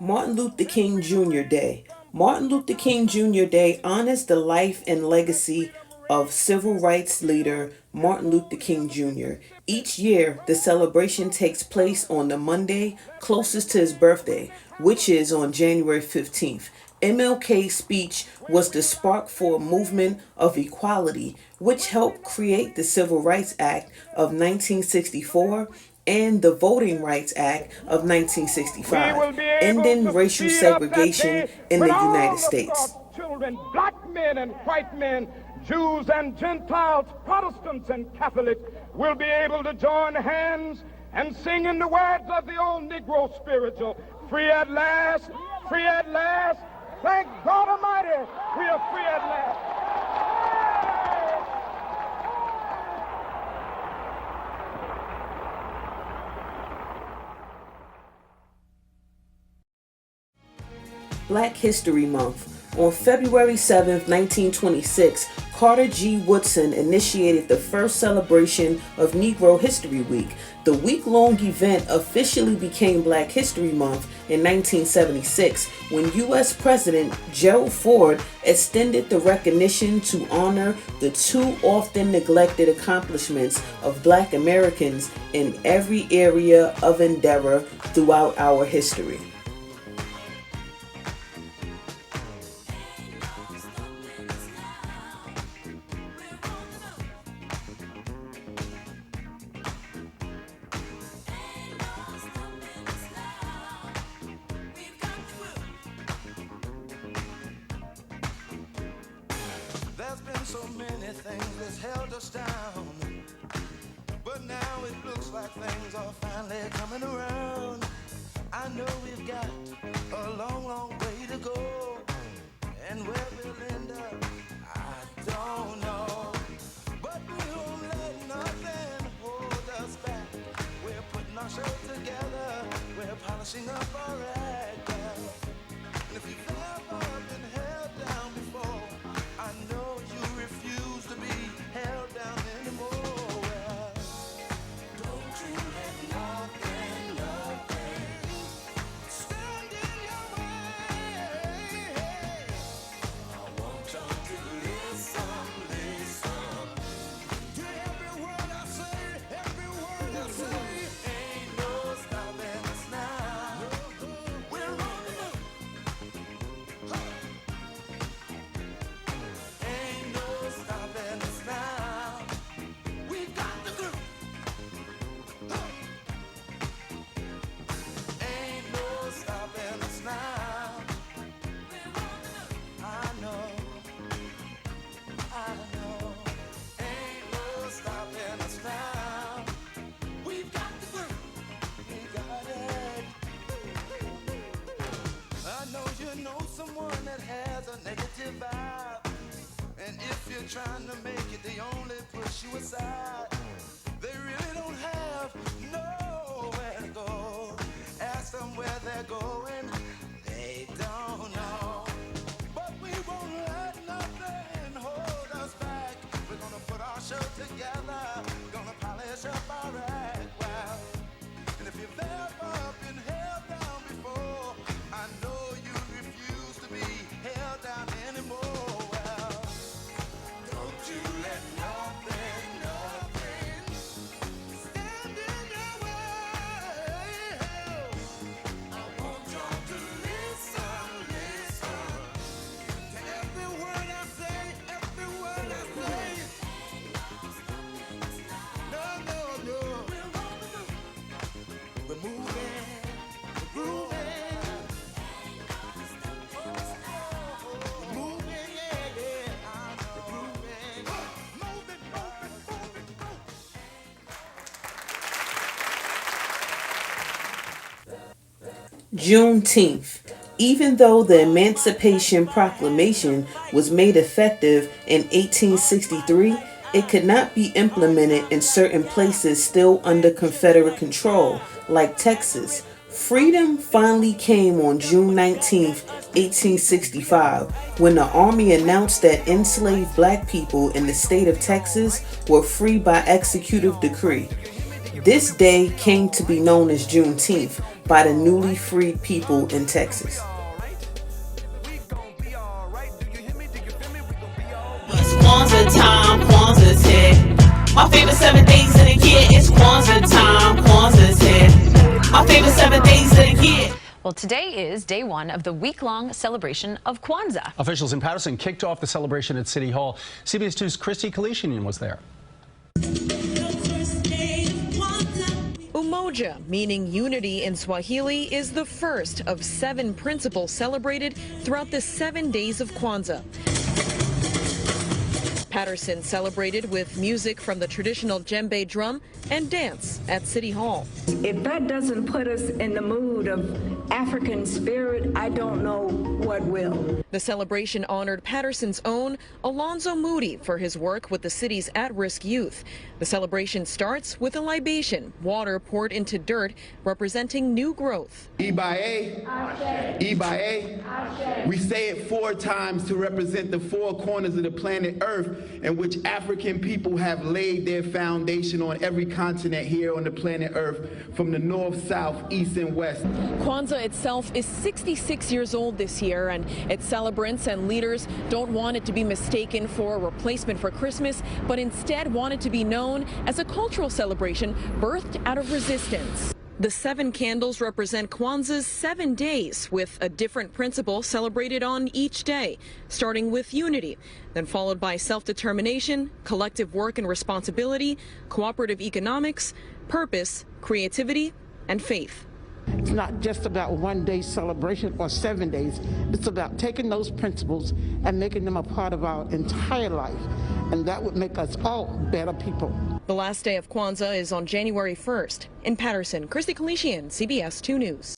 Martin Luther King Jr. Day. Martin Luther King Jr. Day honors the life and legacy of civil rights leader Martin Luther King Jr. Each year, the celebration takes place on the Monday closest to his birthday, which is on January 15th. MLK's speech was the spark for a movement of equality, which helped create the Civil Rights Act of 1964 and the Voting Rights Act of We 1965, will be able ending to racial speed up that segregation day in when the United all of States. God's children, black men and white men, Jews and Gentiles, Protestants and Catholics, will be able to join hands and sing in the words of the old Negro spiritual, free at last, free at last. Thank God Almighty, we are free at last. Black History Month. On February 7, 1926, Carter G. Woodson initiated the first celebration of Negro History Week. The week-long event officially became Black History Month in 1976 when U.S. President Gerald Ford extended the recognition to honor the too often neglected accomplishments of Black Americans in every area of endeavor throughout our history. There's been so many things that's held us down, but now it looks like things are finally coming around. I know we've got a long, long way to go, and where we'll end up, I don't know. But we won't let nothing hold us back. We're putting our show together, we're polishing up our act. And if you've ever been held down before, I know you refuse to be held down anymore. Well, don't you let nothing stand in your way. I want y'all to listen to every word I say, every word I say. Ain't no stopping us now. We're on the move. Ain't no stopping us now. We got the groove. Ain't no stopping us now. I know. Ain't no stopping us now. We've got the groove. We got it. I know you know someone that has a negative vibe. And if you're trying to make it, they only push you aside. They really don't have nowhere to go. Ask them where they're going, they don't know. But we won't let nothing hold us back. We're gonna put our show together, gonna polish up our act well. And if you've ever been held down before, I know you refuse to be held down anymore. Well, don't you let nothing stand in your way. I want y'all to listen to every word I say, every word I say. No. We're moving, we're grooving. We're moving, yeah. We're grooving. Moving. Juneteenth. Even though the Emancipation Proclamation was made effective in 1863, it could not be implemented in certain places still under Confederate control, like Texas. Freedom finally came on June 19, 1865, when the Army announced that enslaved black people in the state of Texas were free by executive decree. This day came to be known as Juneteenth. by the newly freed people in Texas. It's Kwanzaa time, Kwanzaa's here. My favorite 7 days of the year is Kwanzaa time, Kwanzaa's here. My favorite 7 days of the year. Well, today is day one of the week-long celebration of Kwanzaa. Officials in Patterson kicked off the celebration at City Hall. CBS 2's Christy Kalishinian was there. Umoja, meaning unity in Swahili, is the first of 7 principles celebrated throughout the 7 days of Kwanzaa. Patterson celebrated with music from the traditional djembe drum and dance at City Hall. If that doesn't put us in the mood of African spirit, I don't know what will. The celebration honored Patterson's own Alonzo Moody for his work with the city's at-risk youth. The celebration starts with a libation, water poured into dirt, representing new growth. Ibae, Ibae. We say it 4 times to represent the 4 corners of the planet Earth in which African people have laid their foundation on every continent here on the planet Earth, from the north, south, east, and west. Kwanzaa itself is 66 years old this year, and its celebrants and leaders don't want it to be mistaken for a replacement for Christmas, but instead want it to be known as a cultural celebration birthed out of resistance. The 7 candles represent Kwanzaa's 7 days, with a different principle celebrated on each day, starting with unity, then followed by self-determination, collective work and responsibility, cooperative economics, purpose, creativity, and faith. It's not just about 1 day celebration or 7 days. It's about taking those principles and making them a part of our entire life. And that would make us all better people. The last day of Kwanzaa is on January 1st. In Patterson, Christy Kalishinian, CBS 2 News.